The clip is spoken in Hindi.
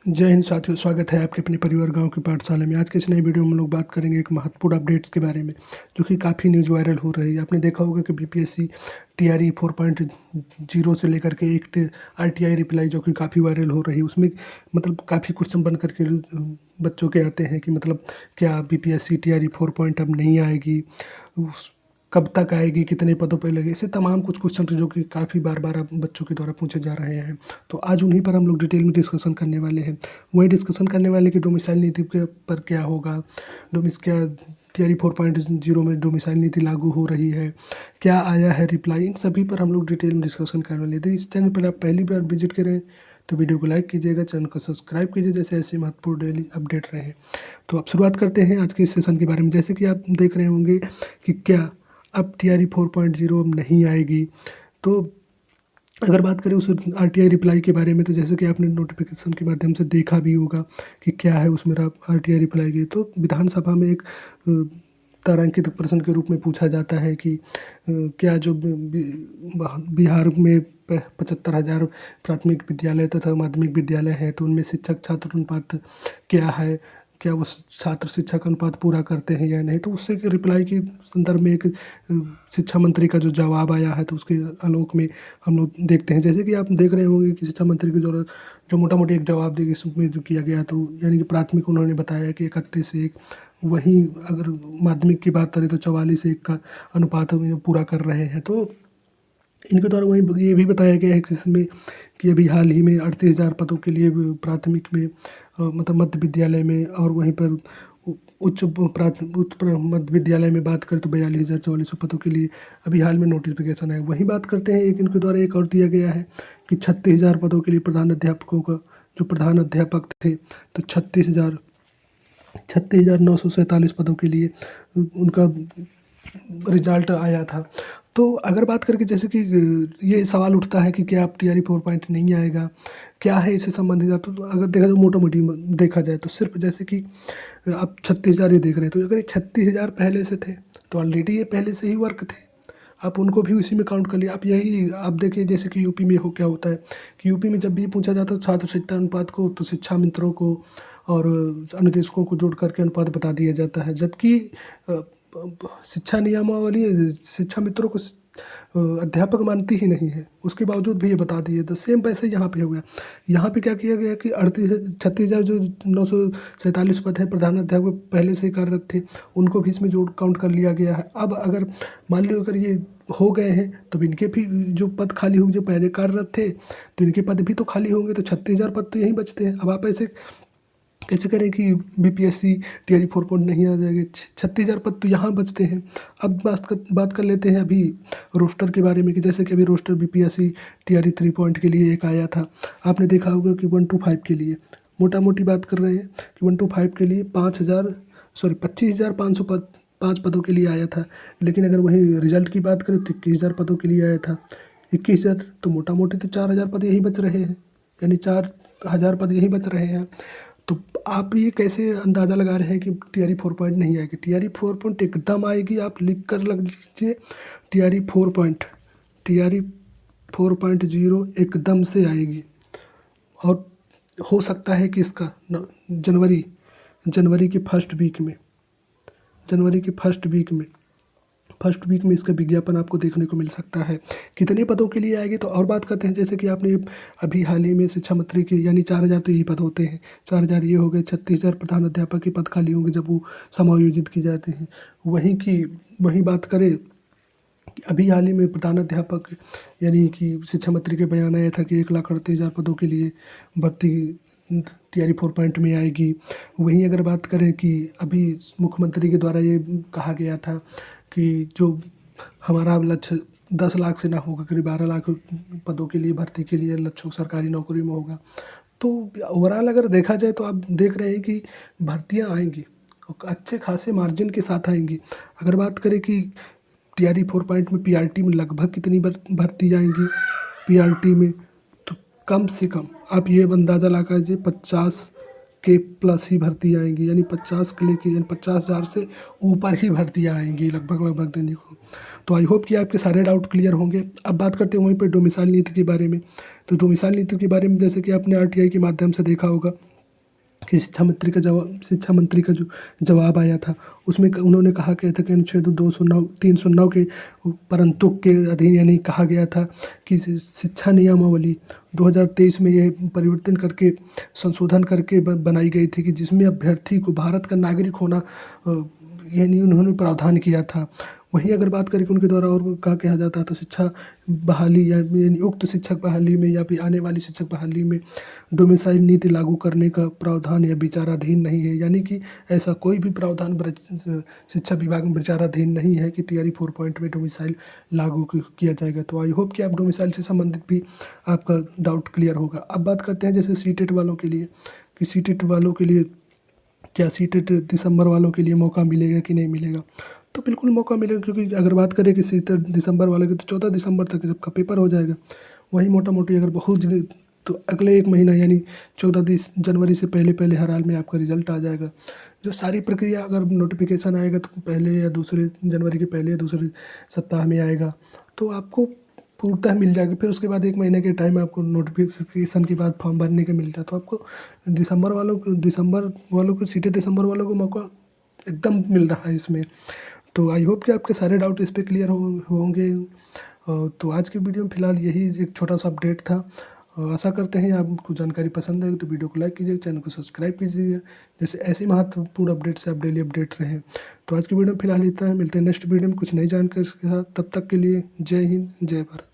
जय हिंद साथियों, स्वागत है आपके अपने परिवार गांव की पाठशाला में। आज के इस नए वीडियो में हम लोग बात करेंगे एक महत्वपूर्ण अपडेट्स के बारे में, जो कि काफ़ी न्यूज़ वायरल हो रही है। आपने देखा होगा कि बीपीएससी टीआरई 4.0 से लेकर के एक आरटीआई रिप्लाई जो कि काफ़ी वायरल हो रही है, उसमें मतलब काफ़ी क्वेश्चन बन करके बच्चों के आते हैं कि मतलब क्या बीपीएससी टीआरई 4 अब नहीं आएगी, कब तक आएगी, कितने पदों पर लगे, ऐसे तमाम कुछ क्वेश्चन जो कि काफ़ी बार बार अब बच्चों के द्वारा पूछे जा रहे हैं। तो आज उन्हीं पर हम लोग डिटेल में डिस्कशन करने वाले हैं। वही डिस्कशन करने वाले कि डोमिसाइल नीति के पर क्या होगा, क्या टीआरई 4.0 में डोमिसाइल नीति लागू हो रही है, क्या आया है रिप्लाई, इन सभी पर हम लोग डिटेल में डिस्कशन करने वाले थे। इस चैनल पर आप पहली बार विजिट करें तो वीडियो को लाइक कीजिएगा, चैनल को सब्सक्राइब कीजिए, जैसे ऐसे महत्वपूर्ण डेली अपडेट रहे। तो अब शुरुआत करते हैं आज के इस सेशन के बारे में। जैसे कि आप देख रहे होंगे कि क्या अब टीआरई 4.0 अब नहीं आएगी। तो अगर बात करें उस आरटीआई रिप्लाई के बारे में, तो जैसे कि आपने नोटिफिकेशन के माध्यम से देखा भी होगा कि क्या है उसमें आरटीआई रिप्लाई की। तो विधानसभा में एक तारांकित प्रश्न के रूप में पूछा जाता है कि क्या जो बिहार में 75,000 प्राथमिक विद्यालय तथा माध्यमिक विद्यालय हैं, तो उनमें शिक्षक छात्र अनुपात क्या है, क्या वो छात्र शिक्षक अनुपात पूरा करते हैं या नहीं। तो उससे रिप्लाई के संदर्भ में एक शिक्षा मंत्री का जो जवाब आया है, तो उसके आलोक में हम लोग देखते हैं। जैसे कि आप देख रहे होंगे कि शिक्षा मंत्री की जो मोटा मोटी एक जवाब देगी इसमें जो किया गया, तो यानी कि प्राथमिक उन्होंने बताया कि 31:1, वहीं अगर माध्यमिक की बात करें तो 44:1 का अनुपात पूरा कर रहे हैं। तो इनके द्वारा वहीं ये भी बताया गया है कि इसमें कि अभी हाल ही में 38,000 पदों के लिए प्राथमिक में मतलब मध्य विद्यालय में, और वहीं पर उच्च मध्य विद्यालय में बात करें तो 42,440 पदों के लिए अभी हाल में नोटिफिकेशन है। वहीं बात करते हैं एक इनके द्वारा एक और दिया गया है कि 36,000 पदों के लिए प्रधान अध्यापकों का, जो प्रधान अध्यापक थे, तो 36,947 पदों के लिए उनका रिजल्ट आया था। तो अगर बात करके जैसे कि ये सवाल उठता है कि क्या आप टीआरई 4 नहीं आएगा, क्या है इससे संबंधित। तो अगर देखा जाए मोटा मोटी देखा जाए तो सिर्फ जैसे कि आप 36,000 ये देख रहे हैं, तो अगर ये 36,000 पहले से थे तो ऑलरेडी ये पहले से ही वर्क थे, आप उनको भी उसी में काउंट कर लिया। आप देखिए जैसे कि यूपी में क्या होता है कि यूपी में जब भी पूछा जाता है छात्र शिक्षा अनुपात को, तो शिक्षा मित्रों को और अनुदेशकों को जोड़ करके अनुपात बता दिया जाता है, जबकि शिक्षा नियमावली शिक्षा मित्रों को अध्यापक मानती ही नहीं है, उसके बावजूद भी ये बता दिए। तो सेम वैसे यहाँ पे हो गया। यहाँ पे क्या किया गया कि 36,000 जो 947 पद है प्रधान अध्यापक पहले से ही कार्यरत थे, उनको भी इसमें जोड़ काउंट कर लिया गया है। अब अगर मान लो अगर ये हो गए हैं, तो इनके भी जो पद खाली होंगे, जो पहले कार्यरत थे तो इनके पद भी तो खाली होंगे, तो 36,000 पद तो यहीं बचते हैं। अब आप ऐसे कैसे करें कि बीपीएससी टीआरई 4 नहीं आ जाएगी, 36,000 पद तो यहाँ बचते हैं। अब बात कर लेते हैं अभी रोस्टर के बारे में, कि जैसे कि अभी रोस्टर बीपीएससी टीआरई 3 के लिए एक आया था। आपने देखा होगा कि 1 to 5 के लिए मोटा मोटी बात कर रहे हैं कि 1 to 5 के लिए 25,500 पद 5 पदों के लिए आया था। लेकिन अगर वही रिजल्ट की बात करें तो 21,000 पदों के लिए आया था। 21,000 तो मोटा मोटी तो 4,000 पद यही बच रहे हैं, यानी 4,000 पद यही बच रहे हैं। तो आप ये कैसे अंदाज़ा लगा रहे हैं कि टीआरई 4 नहीं आएगी। टीआरई 4 एकदम आएगी, आप लिख कर लग लीजिए टीआरई 4.0 एकदम से आएगी। और हो सकता है कि इसका जनवरी के फर्स्ट वीक में इसका विज्ञापन आपको देखने को मिल सकता है। कितने पदों के लिए आएगी, तो और बात करते हैं। जैसे कि आपने अभी हाल ही में शिक्षा मंत्री की, यानी 4,000 तो यही पद होते हैं, 4,000 ये हो गए, 36,000 प्रधान अध्यापक के पद खाली होंगे जब वो समायोजित की जाते हैं। वहीं बात करें कि अभी हाल ही में प्रधान अध्यापक यानी कि शिक्षा मंत्री के बयान आया था कि 1,38,000 पदों के लिए भर्ती टीआरई 4 में आएगी। वहीं अगर बात करें कि अभी मुख्यमंत्री के द्वारा ये कहा गया था कि जो हमारा लक्ष्य 10 लाख से ना होगा, करीब 12 लाख पदों के लिए भर्ती के लिए लक्ष्य सरकारी नौकरी में होगा। तो ओवरऑल अगर देखा जाए तो आप देख रहे हैं कि भर्तियां आएंगी और अच्छे खासे मार्जिन के साथ आएंगी। अगर बात करें कि टीआरई 4 में पीआरटी में लगभग कितनी भर्ती आएंगी, पीआरटी में तो कम से कम आप ये अंदाज़ा लगा लीजिए 50 के प्लस ही भर्ती आएंगी, यानी 50 के लेके यानी 50,000 से ऊपर ही भर्तियाँ आएंगी लगभग देने को। तो आई होप कि आपके सारे डाउट क्लियर होंगे। अब बात करते हैं वहीं पर डोमिसाइल नीति के बारे में। तो डोमिसाइल नीति के बारे में जैसे कि आपने आरटीआई के माध्यम से देखा होगा कि शिक्षा मंत्री का जो जवाब आया था उसमें उन्होंने कहा गया था कि अनुच्छेद 209 309 के परंतुक के अधीन यानी कहा गया था कि शिक्षा नियमावली 2023 में ये परिवर्तन करके संशोधन करके बनाई गई थी कि जिसमें अभ्यर्थी को भारत का नागरिक होना यानी उन्होंने प्रावधान किया था। वहीं अगर बात करें कि उनके द्वारा और क्या कहा जाता है तो शिक्षा बहाली यानी उक्त शिक्षक बहाली में या फिर आने वाली शिक्षक बहाली में डोमिसाइल नीति लागू करने का प्रावधान या विचाराधीन नहीं है, यानी कि ऐसा कोई भी प्रावधान शिक्षा विभाग में विचाराधीन नहीं है कि टीआरई 4 में डोमिसाइल लागू किया जाएगा। तो आई होप कि आप डोमिसाइल से संबंधित भी आपका डाउट क्लियर होगा। अब बात करते हैं जैसे सीटेट वालों के लिए कि सीटेट वालों के लिए क्या सीटेट दिसंबर वालों के लिए मौका मिलेगा कि नहीं मिलेगा। तो बिल्कुल मौका मिलेगा, क्योंकि अगर बात करें कि सीटेट दिसंबर वाले की तो 14 दिसंबर तक आपका पेपर हो जाएगा। वही मोटा मोटी अगर बहुत तो अगले एक महीना यानी 14 जनवरी से पहले हर हाल में आपका रिजल्ट आ जाएगा। जो सारी प्रक्रिया अगर नोटिफिकेशन आएगा तो पहले या दूसरे जनवरी के पहले या दूसरे सप्ताह में आएगा तो आपको पूर्णतः मिल जाएगी। फिर उसके बाद 1 महीने के टाइम आपको नोटिफिकेशन के बाद फॉर्म भरने के मिलता है। तो आपको दिसंबर वालों को सीटें दिसंबर वालों को मौका एकदम मिल रहा है इसमें। तो आई होप कि आपके सारे डाउट इस पर क्लियर होंगे। तो आज की वीडियो में फ़िलहाल यही एक छोटा सा अपडेट था। आशा करते हैं आपको जानकारी पसंद आएगी तो वीडियो को लाइक कीजिए, चैनल को सब्सक्राइब कीजिए, जैसे ऐसे महत्वपूर्ण अपडेट से आप डेली अपडेट रहें। तो आज की वीडियो में फ़िलहाल इतना है, मिलते हैं नेक्स्ट वीडियो में कुछ नई जानकारी के साथ। तब तक के लिए जय हिंद, जय भारत।